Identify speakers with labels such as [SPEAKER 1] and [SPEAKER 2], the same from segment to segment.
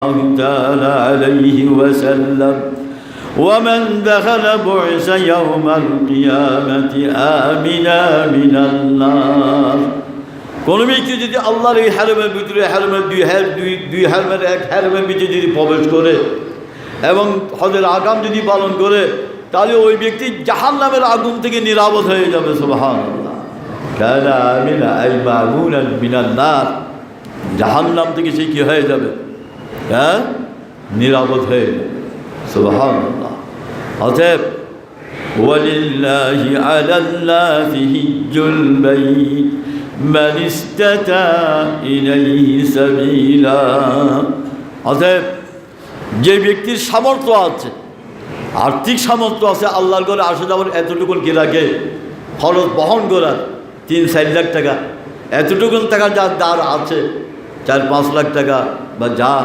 [SPEAKER 1] تعالى عليه وسلم ومن دخل بعث يوم القيامة آمنا من النار কোন ব্যক্তি যদি আল্লাহর এই হারমের ভিতরে দুই হারমের এক হারমের ভিতরে যদি প্রবেশ করে এবং হজের আগাম যদি পালন করে তাহলে ওই ব্যক্তি জাহান্নামের আগুন থেকে নিরাপদ হয়ে যাবে। সুবহানাল্লাহ। কানা আমিনা আই মামুনান মিনান নার, জাহান্নাম থেকে সে কি হয়ে যাবে? নিরাপদ হয়ে যাবে। সুবহানাল্লাহ। অতএব ওয়ালিল্লাহি আলান নাসি হিজ্জুল বাইত মান ইসতাতা ইলাইহি সাবিলা। অতএব যে ব্যক্তির সামর্থ্য আছে, আর্থিক সামর্থ্য আছে, আল্লাহর ঘরে আসা যাওয়ার এতটুকু গেলাকে খরচ বহন করার 3-4 লাখ টাকা, এতটুকুন টাকা যার আছে, 4-5 লাখ টাকা বা যা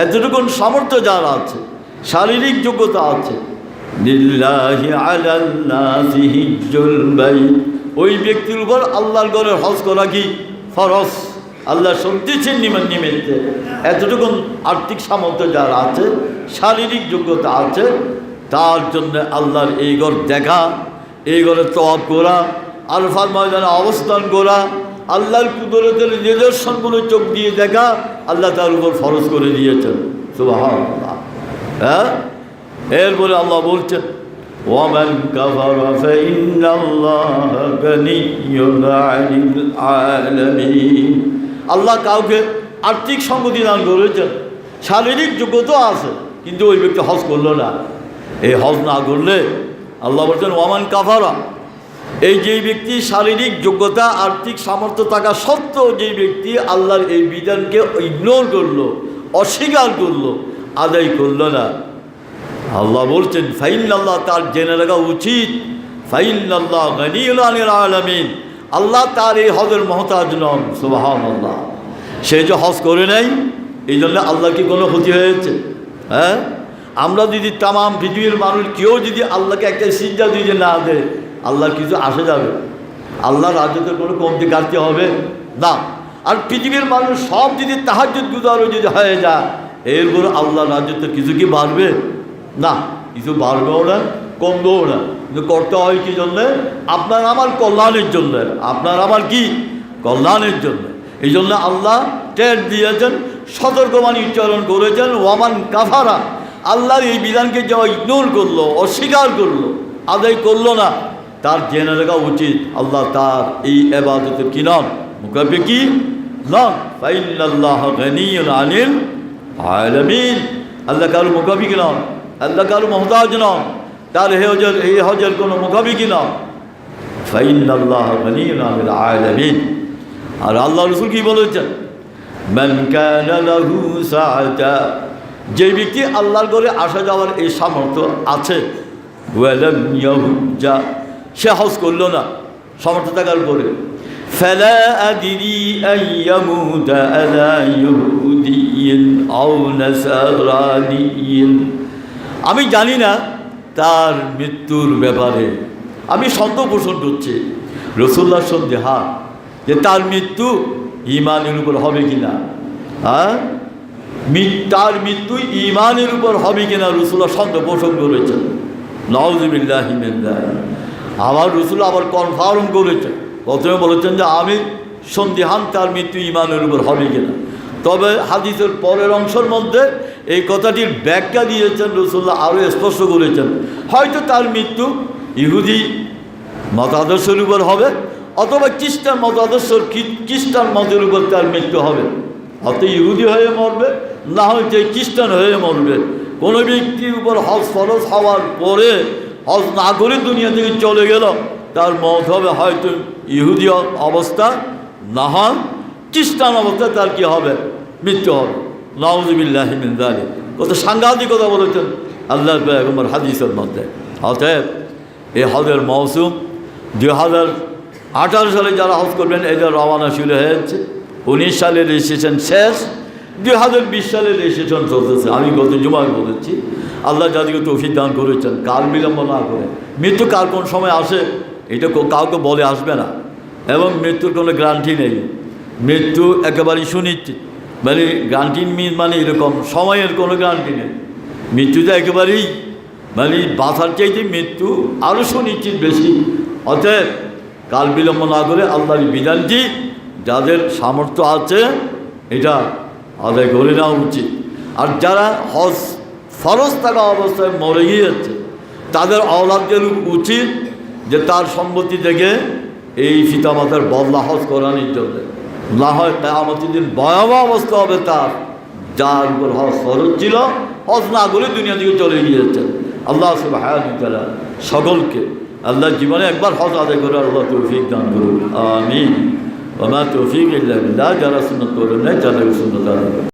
[SPEAKER 1] এতটুকুন সামর্থ্য যার আছে, শারীরিক যোগ্যতা আছে, লিল্লাহি আলান নাসি হিজ্জুল বাইত, ওই ব্যক্তির উপর আল্লাহর ঘরে হজ করা কি ফরজ, আল্লাহ সন্তুষ্টির নিমিত্তে। এতটুকুন আর্থিক সামর্থ্য যার আছে, শারীরিক যোগ্যতা আছে, তার জন্য আল্লাহর এই ঘর দেখা, এই ঘরে তওয়াফ করা, আরফার ময়দানে অবস্থান করা, আল্লাহর কুদরতের নিদর্শনগুলো চোখ দিয়ে দেখা আল্লাহ তার উপর ফরজ করে দিয়েছেন। সুবহানাল্লাহ। হ্যাঁ, এরপরে আল্লাহ বলছেন ওয়ামান কাফারা ফাইন্নাল্লাহা গানিয়্যুন আনিল আলামিন। আল্লাহ কাউকে আর্থিক সম্পত্তি দান করেছেন, শারীরিক যোগ্যতা আছে, কিন্তু ওই ব্যক্তি হজ করলো না। এই হজ না করলে আল্লাহ বলছেন ওয়ামান কাফারা, এই যেই ব্যক্তি শারীরিক যোগ্যতা আর্থিক সামর্থ্য থাকা সত্ত্বেও যেই ব্যক্তি আল্লাহর এই বিধানকে ইগনোর করলো, অস্বীকার করলো, আদায় করলো না, আল্লাহ বলছেন ফাইন্নাল্লাহ, তার জেনে রাখা উচিত, ফাইন্নাল্লাহ গানিয়্যুন আনিল আলামিন, আল্লাহ তার এই হজের মহতাজ নন। সুবহানাল্লাহ। সে যে হজ করে নাই, এই জন্য আল্লাহ কি কোনো ক্ষতি হয়েছে? হ্যাঁ, আমরা যদি তামাম পৃথিবীর মানুষ কেউ যদি আল্লাহকে একটা সিজদা দিয়ে না দেয়, আল্লাহর কিছু আসে যাবে? আল্লাহর রাজত্বের কোনো কমতি কাটতে হবে না। আর পৃথিবীর মানুষ সব যদি তাহাজ্জুদ গুজারও যদি হয়ে যায়, এরপর আল্লাহর রাজত্বের কিছু কি বাড়বে? না, কিছু বাড়বেও না, কমবেও না। কিন্তু করতে হয় কি জন্যে? আপনার আমার কল্যাণের জন্য, আপনার আমার কি কল্যাণের জন্য। এই জন্য আল্লাহ টের দিয়েছেন, সতর্কবাণী উচ্চারণ করেছেন ওয়ামান কাফারা, আল্লাহর এই বিধানকে যা ইগনোর করলো, অস্বীকার করলো, আদায় করলো না, তার জেনে রাখা উচিত আল্লাহ তার এই ইবাদতের কি নন, মুকাফি কি নন। ফাইন্নাল্লাহা গানিয়্যুন আনিল আলামিন, আল্লাহ কারো মুকাফি কি নন, আল্লাহ কারো মুহতাজ নন, তার এই হজের কোনো মুকাফি কি নন। ফাইন্নাল্লাহা গানিয়্যুন আনিল আলামিন। আর আল্লাহ রাসূল কি বলেছেন? মান কানা লাহু সাআতা, যে ব্যক্তি আল্লাহর ঘরে আসা যাওয়ার এই সামর্থ্য আছে, ওয়ালাম ইয়াহুজ্জা, সে হজ করলো না সামর্থ্য থাকার পরে, ফালা আদরি আইয়ামুতা আলা ইহুদিয়্যিন আও নাসারানিয়্যিন, আমি জানি না তার মৃত্যুর ব্যাপারে, আমি সন্দেহ পোষণ করছি। রাসূলুল্লাহর সন্দেহা যে তার মৃত্যু ঈমানের উপর হবে কিনা, হ্যাঁ, তার মৃত্যু ঈমানের উপর হবে কিনা রাসূলুল্লাহ সন্দেহ পোষণ করেছেন। নাউযুবিল্লাহি মিন যালিক। আমার রাসূল আবার কনফার্ম করেছেন, প্রথমে বলেছেন যে আমি সন্দেহান তার মৃত্যু ঈমানের উপর হবে কিনা। তবে হাদিসের পরের অংশের মধ্যে এই কথাটির ব্যাখ্যা দিয়েছেন রাসূলুল্লাহ, আরও স্পষ্ট করেছেন হয়তো তার মৃত্যু ইহুদি মতাদর্শের উপর হবে, অথবা খ্রিস্টান মতাদর্শের খ্রিস্টান মতের উপর তার মৃত্যু হবে। হয়তো ইহুদি হয়ে মরবে, না হয়তো খ্রিস্টান হয়ে মরবে। কোনো ব্যক্তির উপর হজ ফরজ হওয়ার পরে হজ না করে দুনিয়া থেকে চলে গেল, তার মত হবে হয়তো ইহুদি অবস্থা, না হয় খ্রিস্টান অবস্থা, তার কি হবে? মৃত্যু হবে। নাউযুবিল্লাহি মিন যালিক। কত সাংঘাতিকতা বলেছেন আল্লাহর পয়গম্বর হাদিসের মধ্যে। অতএব এই হজের মৌসুম 2018 সালে যারা হজ করবেন এদের রওনা শুরু হয়েছে। 19 সালের রেজিস্ট্রেশন শেষ, 2020 সালের রেজিস্ট্রেশন চলতেছে। আমি গত জুমায় বলেছি আল্লাহ যাদেরকে তৌফিক দান করেছেন, কাল বিলম্ব না করে, মৃত্যু কার কোন সময় আসে এটা কাউকে বলে আসবে না, এবং মৃত্যুর কোনো গ্যারান্টি নেই। মৃত্যু একেবারেই সুনিশ্চিত। মানে গ্যারান্টি মানে এরকম সময়ের কোনো গ্যারান্টি নেই। মৃত্যুটা একেবারেই মানে বাঁচার চাইতে মৃত্যু আরও সুনিশ্চিত বেশি। অতএব কাল বিলম্ব না করে আল্লাহর বিধানটি যাদের সামর্থ্য আছে এটা আদায় করে নেওয়া উচিত। আর যারা হজ ফরজ থাকা অবস্থায় মরে গিয়েছে তাদের আওলাদদের উচিত যে তার সম্পত্তি থেকে এই পিতামাতার বদলা হজ করানোর জন্য। না হয় কিয়ামতের দিন ভয়াবহ অবস্থা হবে তার, যার উপর হজ ফরজ ছিল, হজ না করে দুনিয়া থেকে চলে গিয়েছেন। আল্লাহ সুবহানাহু ওয়া তাআলা সকলকে আল্লাহ জীবনে একবার হজ আদায় করে আল্লাহ তৌফিক দান করুন, আমিন। ওয়া মা তৌফিক ইল্লা বিল্লাহ। যারা সুন্নাত পড়েন নাই তাদের সুন্নাত আদায় করুন।